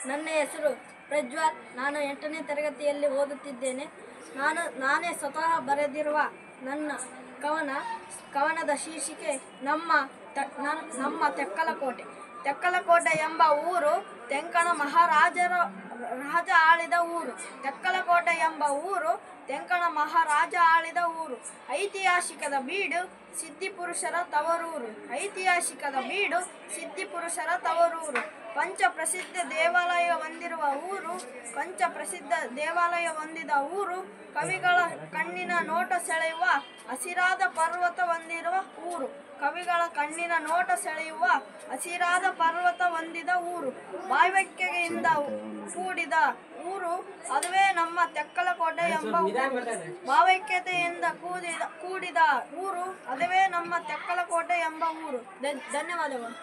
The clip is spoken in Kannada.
ನನ್ನ ಹೆಸರು ಪ್ರಜ್ವಲ್. ನಾನು 8ನೇ ತರಗತಿಯಲ್ಲಿ ಓದುತ್ತಿದ್ದೇನೆ. ನಾನೇ ಸ್ವತಃ ಬರೆದಿರುವ ನನ್ನ ಕವನದ ಶೀರ್ಷಿಕೆ ನಮ್ಮ ತೆಕ್ಕಲಕೋಟೆ. ತೆಕ್ಕಲಕೋಟೆ ಎಂಬ ಊರು ತೆಂಕಣ ರಾಜ ಆಳಿದ ಊರು. ತೆಕ್ಕಲಕೋಟೆ ಎಂಬ ಊರು ತೆಂಕಣ ಮಹಾರಾಜ ಆಳಿದ ಊರು. ಐತಿಹಾಸಿಕದ ಬೀಡು ಸಿದ್ಧಿಪುರುಷರ ತವರೂರು. ಐತಿಹಾಸಿಕದ ಬೀಡು ಸಿದ್ಧಿಪುರುಷರ ತವರೂರು. ಪಂಚಪ್ರಸಿದ್ಧ ದೇವಾಲಯ ಹೊಂದಿರುವ ಊರು. ಪಂಚಪ್ರಸಿದ್ಧ ದೇವಾಲಯ ಹೊಂದಿದ ಊರು. ಕವಿಗಳ ಕಣ್ಣಿನ ನೋಟ ಸೆಳೆಯುವ ಹಸಿರಾದ ಪರ್ವತ ಹೊಂದಿರುವ ಊರು. ಕವಿಗಳ ಕಣ್ಣಿನ ನೋಟ ಸೆಳೆಯುವ ಹಸಿರಾದ ಪರ್ವತ ಹೊಂದಿದ ಊರು. ಭಾವೈಕ್ಯತೆಯಿಂದ ಕೂಡಿದ ಊರು, ಅದುವೇ ನಮ್ಮ ತೆಕ್ಕಲಕೋಟೆ ಎಂಬ ಊರು. ಭಾವೈಕ್ಯತೆಯಿಂದ ಕೂಡಿದ ಊರು, ಅದುವೇ ನಮ್ಮ ತೆಕ್ಕಲಕೋಟೆ ಎಂಬ ಊರು. ಧನ್ಯವಾದಗಳು.